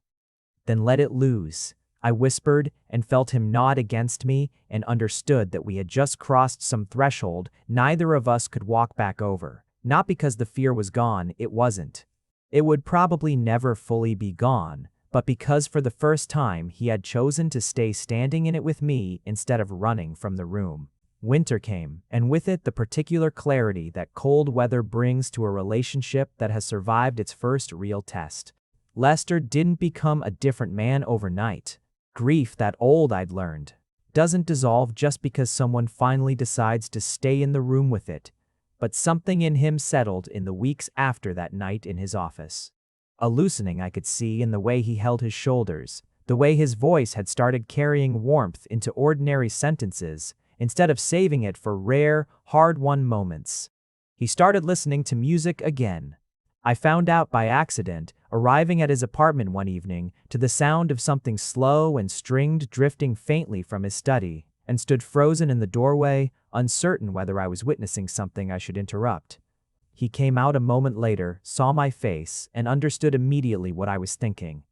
"Then let it lose," I whispered, and felt him nod against me, and understood that we had just crossed some threshold neither of us could walk back over. Not because the fear was gone, it wasn't. It would probably never fully be gone, but because for the first time he had chosen to stay standing in it with me instead of running from the room. Winter came, and with it the particular clarity that cold weather brings to a relationship that has survived its first real test. Lester didn't become a different man overnight. Grief, that old I'd learned, doesn't dissolve just because someone finally decides to stay in the room with it. But something in him settled in the weeks after that night in his office. A loosening I could see in the way he held his shoulders, the way his voice had started carrying warmth into ordinary sentences instead of saving it for rare, hard-won moments. He started listening to music again. I found out by accident, arriving at his apartment one evening to the sound of something slow and stringed drifting faintly from his study, and stood frozen in the doorway, uncertain whether I was witnessing something I should interrupt. He came out a moment later, saw my face, and understood immediately what I was thinking.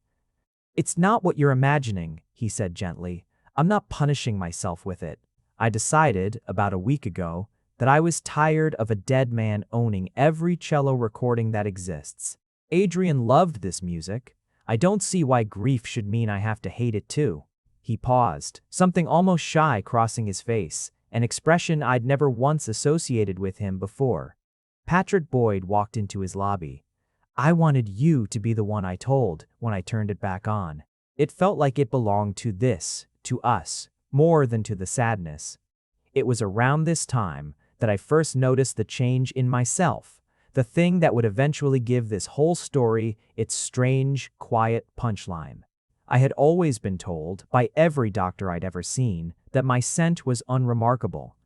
"It's not what you're imagining," he said gently. "I'm not punishing myself with it. I decided, about a week ago, that I was tired of a dead man owning every cello recording that exists. Adrian loved this music. I don't see why grief should mean I have to hate it too." He paused, something almost shy crossing his face, an expression I'd never once associated with him before. Patrick Boyd walked into his lobby. "I wanted you to be the one I told when I turned it back on. It felt like it belonged to us, more than to the sadness." It was around this time that I first noticed the change in myself, the thing that would eventually give this whole story its strange, quiet punchline. I had always been told, by every doctor I'd ever seen, that my scent was unremarkable.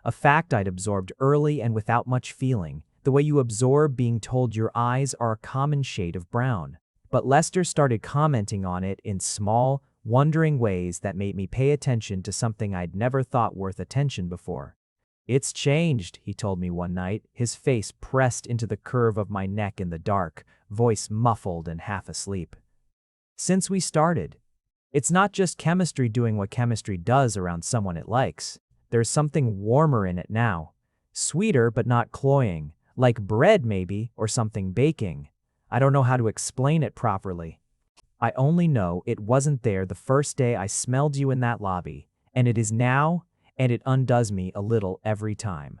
A fact I'd absorbed early and without much feeling, the way you absorb being told your eyes are a common shade of brown. But Lester started commenting on it in small, wondering ways that made me pay attention to something I'd never thought worth attention before. "It's changed," he told me one night, his face pressed into the curve of my neck in the dark, voice muffled and half asleep. "Since we started. It's not just chemistry doing what chemistry does around someone it likes. There's something warmer in it now. Sweeter but not cloying, like bread maybe, or something baking. I don't know how to explain it properly. I only know it wasn't there the first day I smelled you in that lobby, and it is now, and it undoes me a little every time."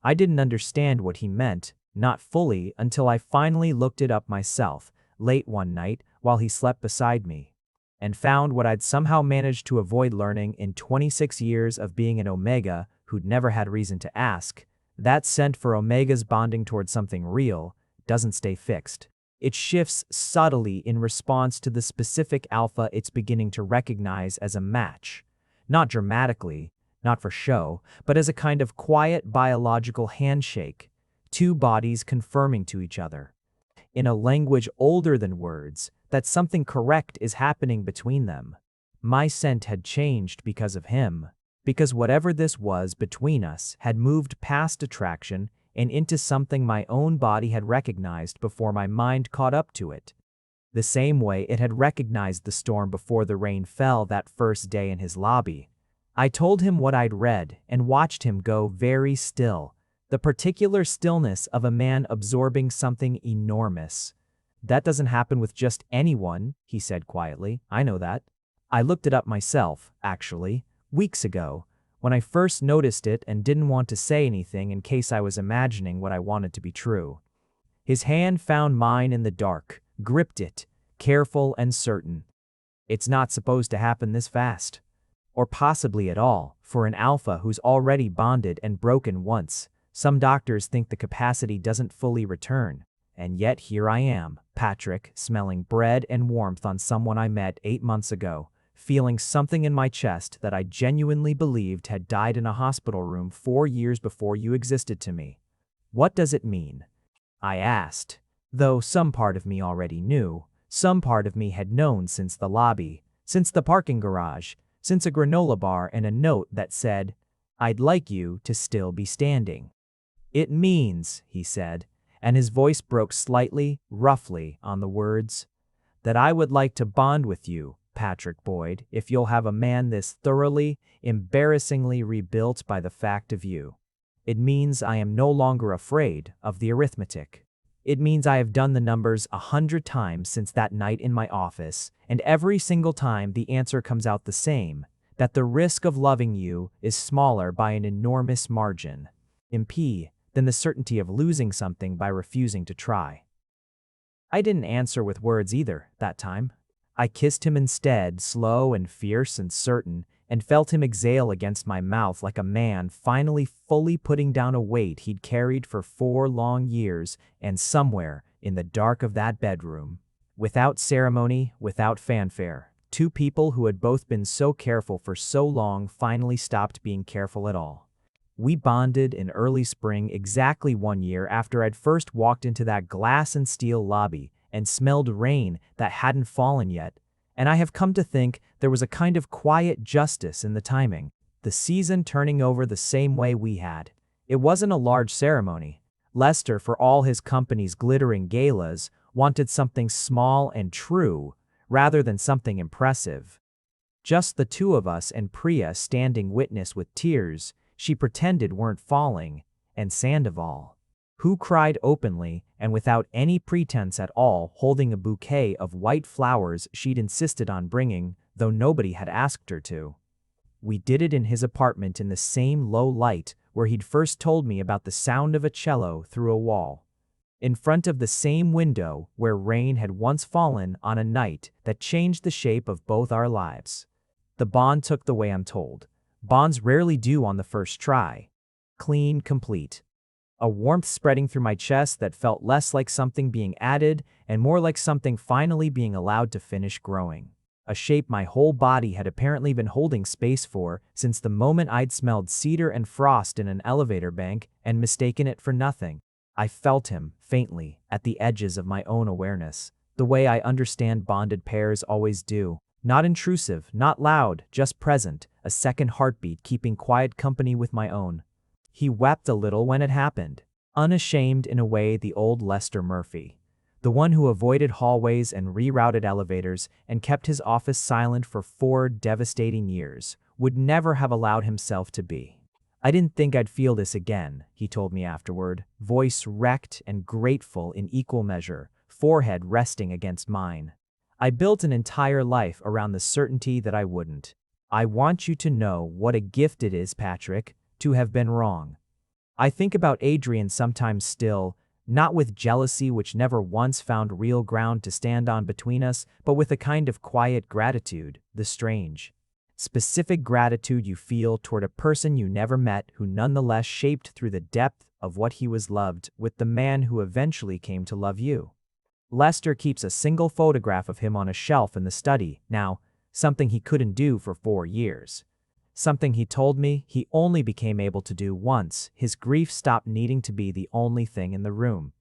I didn't understand what he meant, not fully, until I finally looked it up myself, late one night while he slept beside me, and found what I'd somehow managed to avoid learning in 26 years of being an Omega who'd never had reason to ask. That scent for Omegas bonding towards something real doesn't stay fixed. It shifts subtly in response to the specific alpha it's beginning to recognize as a match. Not dramatically, not for show, but as a kind of quiet biological handshake, two bodies confirming to each other, in a language older than words, that something correct is happening between them. My scent had changed because of him, because whatever this was between us had moved past attraction and into something my own body had recognized before my mind caught up to it. The same way it had recognized the storm before the rain fell that first day in his lobby. I told him what I'd read and watched him go very still, the particular stillness of a man absorbing something enormous. "That doesn't happen with just anyone," he said quietly. "I know that. I looked it up myself, actually, weeks ago, when I first noticed it and didn't want to say anything in case I was imagining what I wanted to be true." His hand found mine in the dark, gripped it, careful and certain. "It's not supposed to happen this fast. Or possibly at all, for an alpha who's already bonded and broken once. Some doctors think the capacity doesn't fully return. And yet here I am, Patrick, smelling bread and warmth on someone I met 8 months ago, feeling something in my chest that I genuinely believed had died in a hospital room 4 years before you existed to me. What does it mean? I asked, though some part of me already knew. Some part of me had known since the lobby, since the parking garage, since a granola bar and a note that said, "I'd like you to still be standing." "It means," he said, and his voice broke slightly, roughly, on the words, "that I would like to bond with you, Patrick Boyd, if you'll have a man this thoroughly, embarrassingly rebuilt by the fact of you. It means I am no longer afraid of the arithmetic. It means I have done the numbers 100 times since that night in my office, and every single time the answer comes out the same, that the risk of loving you is smaller by an enormous margin, MP, than the certainty of losing something by refusing to try." I didn't answer with words either, that time. I kissed him instead, slow and fierce and certain, and felt him exhale against my mouth like a man finally fully putting down a weight he'd carried for 4 long years, and somewhere in the dark of that bedroom, without ceremony, without fanfare, two people who had both been so careful for so long finally stopped being careful at all. We bonded in early spring, exactly 1 year after I'd first walked into that glass and steel lobby and smelled rain that hadn't fallen yet, and I have come to think there was a kind of quiet justice in the timing, the season turning over the same way we had. It wasn't a large ceremony. Lester, for all his company's glittering galas, wanted something small and true, rather than something impressive. Just the two of us and Priya standing witness with tears she pretended weren't falling, and Sandoval, who cried openly and without any pretense at all, holding a bouquet of white flowers she'd insisted on bringing, though nobody had asked her to. We did it in his apartment in the same low light where he'd first told me about the sound of a cello through a wall, in front of the same window where rain had once fallen on a night that changed the shape of both our lives. The bond took the way I'm told. Bonds rarely do on the first try. Clean, complete. A warmth spreading through my chest that felt less like something being added and more like something finally being allowed to finish growing. A shape my whole body had apparently been holding space for since the moment I'd smelled cedar and frost in an elevator bank and mistaken it for nothing. I felt him, faintly, at the edges of my own awareness, the way I understand bonded pairs always do. Not intrusive, not loud, just present, a second heartbeat keeping quiet company with my own. He wept a little when it happened, unashamed in a way the old Lester Murphy, the one who avoided hallways and rerouted elevators and kept his office silent for 4 devastating years, would never have allowed himself to be. "I didn't think I'd feel this again," he told me afterward, voice wrecked and grateful in equal measure, forehead resting against mine. "I built an entire life around the certainty that I wouldn't. I want you to know what a gift it is, Patrick, to have been wrong. I think about Adrian sometimes still, not with jealousy which never once found real ground to stand on between us, but with a kind of quiet gratitude, the strange, specific gratitude you feel toward a person you never met who nonetheless shaped through the depth of what he was loved with the man who eventually came to love you. Lester keeps a single photograph of him on a shelf in the study now, something he couldn't do for 4 years. Something he told me he only became able to do once his grief stopped needing to be the only thing in the room.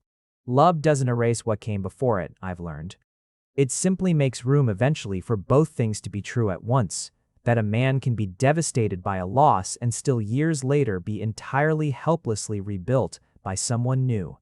Love doesn't erase what came before it, I've learned. It simply makes room eventually for both things to be true at once, that a man can be devastated by a loss and still years later be entirely helplessly rebuilt by someone new,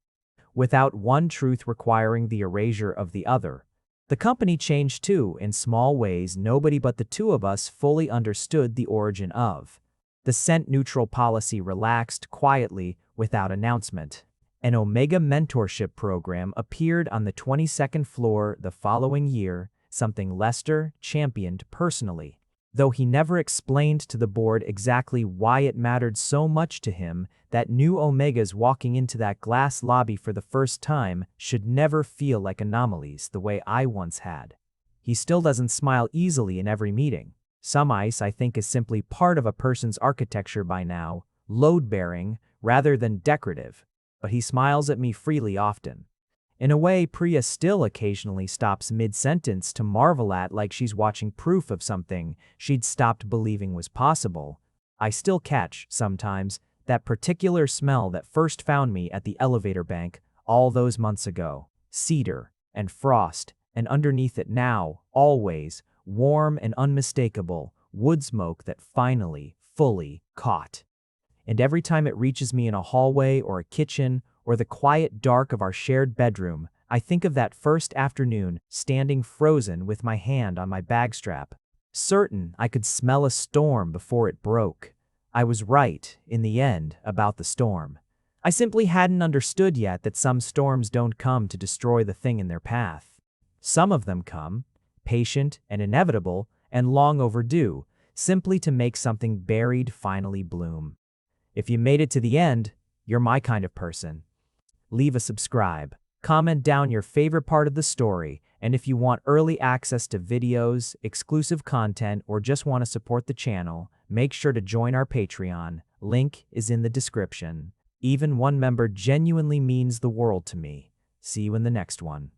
without one truth requiring the erasure of the other. The company changed too, in small ways nobody but the two of us fully understood the origin of. The scent-neutral policy relaxed quietly without announcement. An Omega mentorship program appeared on the 22nd floor the following year, something Lester championed personally, though he never explained to the board exactly why it mattered so much to him that new Omegas walking into that glass lobby for the first time should never feel like anomalies the way I once had. He still doesn't smile easily in every meeting. Some ice, I think, is simply part of a person's architecture by now, load-bearing rather than decorative, but he smiles at me freely often. In a way, Priya still occasionally stops mid-sentence to marvel at like she's watching proof of something she'd stopped believing was possible. I still catch, sometimes, that particular smell that first found me at the elevator bank all those months ago. Cedar and frost, and underneath it now, always, warm and unmistakable, wood smoke that finally, fully caught. And every time it reaches me in a hallway or a kitchen or the quiet dark of our shared bedroom, I think of that first afternoon standing frozen with my hand on my bag strap, certain I could smell a storm before it broke. I was right, in the end, about the storm. I simply hadn't understood yet that some storms don't come to destroy the thing in their path. Some of them come, patient and inevitable and long overdue, simply to make something buried finally bloom. If you made it to the end, you're my kind of person. Leave a subscribe, comment down your favorite part of the story, and if you want early access to videos, exclusive content, or just want to support the channel, make sure to join our Patreon. Link is in the description. Even one member genuinely means the world to me. See you in the next one.